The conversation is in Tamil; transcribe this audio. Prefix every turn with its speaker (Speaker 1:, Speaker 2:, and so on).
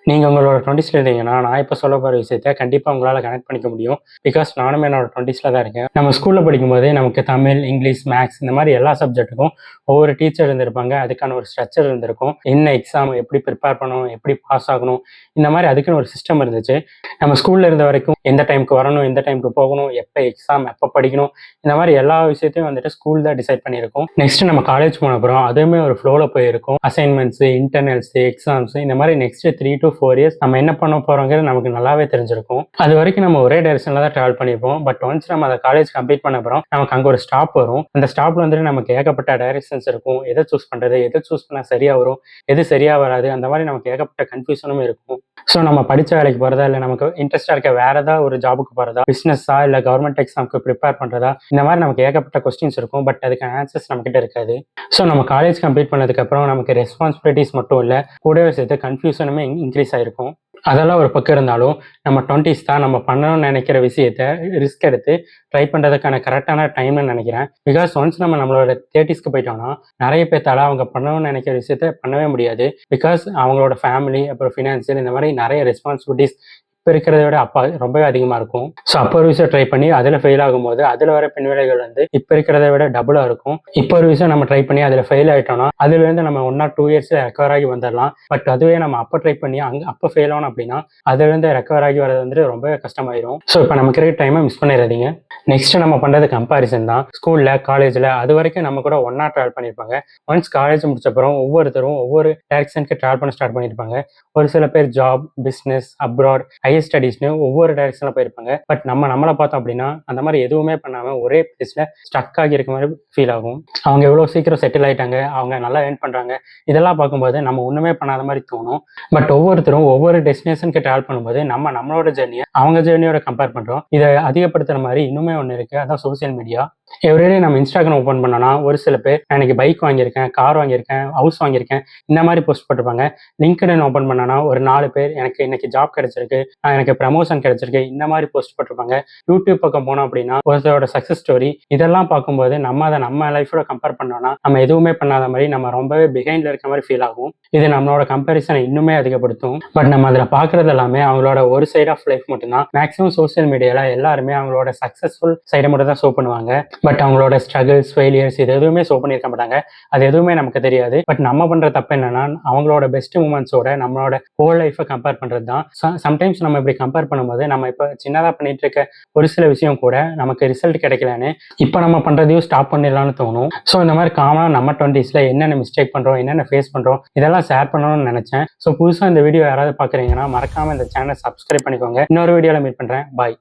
Speaker 1: நீங்க உங்களோட 20ஸ்ல இருந்தீங்கன்னா, நான் இப்ப சொல்லப் போற விஷயத்த கண்டிப்பா உங்களால கனெக்ட் பண்ணிக்க முடியும். பிகாஸ் நானுமே என்னோட 20ஸ்ல தான் இருக்கேன். நம்ம ஸ்கூல்ல படிக்கும்போதே நமக்கு தமிழ், இங்கிலீஷ், மேத்ஸ் இந்த மாரி எல்லா சப்ஜெக்ட்டுக்கும் ஒவ்வொரு டீச்சர் இருந்திருப்பாங்க. அதுக்கான ஒரு ஸ்ட்ரக்சர் இருந்திருக்கும். என்ன எக்ஸாம் எப்படி ப்ரிப்பேர் பண்ணணும், எப்படி பாஸ் ஆகணும், இந்த மாரி அதுக்குன்னு ஒரு சிஸ்டம் இருந்துச்சு. நம்ம ஸ்கூல்ல இருந்த வரைக்கும் எந்த டைம்க்கு வரணும், எந்த டைம்க்கு போகணும், எப்ப எக்ஸாம், எப்ப படிக்கணும், இந்த மாரி எல்லா விஷயத்தையும் வந்துட்டு ஸ்கூல் தான் டிசைட் பண்ணியிருக்கும். நெக்ஸ்ட் நம்ம காலேஜ் போன அப்புறம் அதுவுமே ஒரு ஃப்ளோல போயிருக்கும். அசைன்மெண்ட்ஸ், இன்டர்னல்ஸ், எக்ஸாம்ஸ் இந்த மாரி நெக்ஸ்ட் 3 to 4 இயர்ஸ் நம்ம என்ன பண்ண போறோங்கிறது நமக்கு நல்லாவே தெரிஞ்சிருக்கும். அது வரைக்கும் நம்ம ஒரே டைரக்ஷன்ல தான் டிராவல் பண்ணியிருப்போம். பட் ஒன்ஸ் நம்ம அந்த காலேஜ் கம்ப்ளீட் பண்ண அப்புறம் நமக்கு அங்க ஒரு ஸ்டாப் வரும். அந்த ஸ்டாப்ல வந்துட்டு நமக்கு ஏகப்பட்ட டைரக்ஷன்ஸ் இருக்கும். எதை சூஸ் பண்றது, எதை சூஸ் பண்ணா சரியா வரும், எது சரியா வராது, அந்த மாதிரி நமக்கு ஏகப்பட்ட கன்ஃபியூஷனும் இருக்கும். ஸோ நம்ம படிச்ச வேலைக்கு போறதா, இல்லை நமக்கு இன்ட்ரெஸ்டா இருக்க வேற ஏதாவது ஒரு ஜாபுக்கு போறதா, பிசினஸா, இல்லை கவர்மெண்ட் எக்ஸாம்க்கு ப்ரிப்பேர் பண்றதா, இந்த மாதிரி நமக்கு ஏகப்பட்ட கொஸ்டின்ஸ் இருக்கும். பட் அதுக்கு ஆன்சர்ஸ் நம்ம கிட்ட இருக்காது. ஸோ நம்ம காலேஜ் கம்ப்ளீட் பண்ணதுக்கு அப்புறம் நமக்கு ரெஸ்பான்சிபிலிட்டிஸ் மட்டும் இல்லை, கூடவே சேர்த்து கன்ஃபியூஷனுமே இன்க்ரீஸ் ஆயிருக்கும். அதெல்லாம் ஒரு பக்கம் இருந்தாலும் நம்ம 20s தான் நம்ம பண்ணணும்னு நினைக்கிற விஷயத்த ரிஸ்க் எடுத்து ட்ரை பண்றதுக்கான கரெக்டான டைம்னு நினைக்கிறேன். பிகாஸ் ஒன்ஸ் நம்ம நம்மளோட 30ஸ்க்கு போயிட்டோம்னா நிறைய பேர்த்தால அவங்க பண்ணணும்னு நினைக்கிற விஷயத்த பண்ணவே முடியாது. பிகாஸ் அவங்களோட ஃபேமிலி, அப்புறம் ஃபினான்சியல், இந்த மாதிரி நிறைய ரெஸ்பான்சிபிலிட்டிஸ் இப்போ இருக்கிறத விட அப்போ ரொம்பவே அதிகமாக இருக்கும். ஸோ அப்போ ஒரு விஷயம் ட்ரை பண்ணி அதில் ஃபெயில் ஆகும்போது அதில் வர பின்விளைவுகள் வந்து இப்போ இருக்கிறத விட டபுளாக இருக்கும். இப்போ ஒரு விஷயம் நம்ம ட்ரை பண்ணி அதில் ஃபெயில் ஆகிட்டோம்னா அதுலேருந்து நம்ம 1 or 2 years ரெக்கவர் ஆகி வந்துடலாம். பட் அதுவே நம்ம அப்போ ட்ரை பண்ணி அப்போ ஃபெயில் ஆனோம் அப்படின்னா அதுலேருந்து ரெக்கவர் ஆகி வர்றது வந்துட்டு ரொம்பவே கஷ்டமாயிரும். ஸோ இப்போ நமக்கு இருக்கிற டைமை மிஸ் பண்ணிடாதீங்க. நெக்ஸ்ட் நம்ம பண்ணுறது கம்பாரிசன் தான். ஸ்கூலில், காலேஜில் அது வரைக்கும் நம்ம கூட ஒன்றா ட்ராவல் பண்ணியிருப்பாங்க. ஒன்ஸ் காலேஜ் முடிச்சப்பறம் ஒவ்வொருத்தரும் ஒவ்வொரு டைரக்ஷனுக்கு ட்ராவல் பண்ண ஸ்டார்ட் பண்ணியிருப்பாங்க. ஒரு சில பேர் ஜாப், பிஸ்னஸ், அப்ராட், ஹையர் ஸ்டடீஸ்னு ஒவ்வொரு டைரக்ஷன்ல போயிருப்பாங்க. பட் நம்மளை பார்த்தோம் அப்படின்னா அந்த மாதிரி எதுவுமே பண்ணாம ஒரே பிளேஸ்ல ஸ்டக் ஆகி இருக்க மாதிரி ஃபீல் ஆகும். அவங்க எவ்வளவு சீக்கிரம் செட்டில் ஆயிட்டாங்க, அவங்க நல்லா ஏர்ன் பண்றாங்க, இதெல்லாம் பார்க்கும்போது நம்ம ஒண்ணுமே பண்ணாத மாதிரி தோணும். பட் ஒவ்வொருத்தரும் ஒவ்வொரு டெஸ்டினேஷனுக்கு டிராவல் பண்ணும்போது நம்மளோட ஜெர்னியை அவங்க ஜெர்னியோட கம்பேர் பண்றோம். இதை அதிகப்படுத்துற மாதிரி இன்னுமே ஒன்று இருக்கு, அதான் சோசியல் மீடியா. எவ்ரிடே நம்ம இன்ஸ்டாகிராம் ஓப்பன் பண்ணோம்னா ஒரு சில பேர் எனக்கு பைக் வாங்கியிருக்கேன், கார் வாங்கியிருக்கேன், ஹவுஸ் வாங்கியிருக்கேன், இந்த மாதிரி போஸ்ட் போட்டிருப்பாங்க. லிங்க்டின் ஓப்பன் பண்ணோம்னா ஒரு 4 பேர் எனக்கு இன்னைக்கு ஜாப் கிடைச்சிருக்கு, எனக்கு ப்ரமோஷன் கிடைச்சிருக்கு, இந்த மாதிரி போஸ்ட் போட்டிருப்பாங்க. யூடியூப் பக்கம் போனோம் அப்படின்னா ஒருத்தரோட சக்சஸ் ஸ்டோரி, இதெல்லாம் பார்க்கும்போது அதை நம்ம லைஃபோட கம்பேர் பண்ணோம்னா நம்ம எதுவுமே பண்ணாத மாதிரி நம்ம ரொம்பவே பிஹைண்ட்ல இருக்க மாதிரி ஃபீல் ஆகும். இது நம்மளோட கம்பேரிசனை இன்னுமே அதிகப்படுத்தும். பட் நம்ம அதில் பார்க்கறது எல்லாமே அவங்களோட ஒரு சைட் ஆஃப் லைஃப் மட்டும்தான். மேக்ஸிமம் சோசியல் மீடியால எல்லாருமே அவங்களோட சக்சஸ்ஃபுல் சைடை மட்டும் தான் ஷோ பண்ணுவாங்க. பட் அவங்களோட ஸ்ட்ரகிள்ஸ், ஃபெயிலியர்ஸ் இது எதுவுமே ஷோ பண்ணியிருக்க மாட்டாங்க. அது எதுவுமே நமக்கு தெரியாது. பட் நம்ம பண்ற தப்பு என்னன்னா அவங்களோட பெஸ்ட் மூமெண்ட்ஸோட நம்மளோட ஹோல் லைஃபை கம்பேர் பண்றது தான். சம்டைம்ஸ் நம்ம இப்படி கம்பேர் பண்ணும்போது நம்ம இப்போ சின்னதாக பண்ணிட்டு இருக்க ஒரு சில விஷயம் கூட நமக்கு ரிசல்ட் கிடைக்கலன்னு இப்போ நம்ம பண்றதையும் ஸ்டாப் பண்ணிடலாம்னு தோணும். ஸோ இந்த மாதிரி காமனாக நம்ம 20ஸ்ல என்னென்ன மிஸ்டேக் பண்றோம், என்னென்ன ஃபேஸ் பண்றோம், இதெல்லாம் ஷேர் பண்ணணும்னு நினைச்சேன். ஸோ புதுசாக இந்த வீடியோ யாராவது பார்க்குறீங்கன்னா மறக்காம இந்த சேனலை சப்ஸ்கிரைப் பண்ணிக்கோங்க. இன்னொரு வீடியோவில் மீட் பண்றேன். பாய்.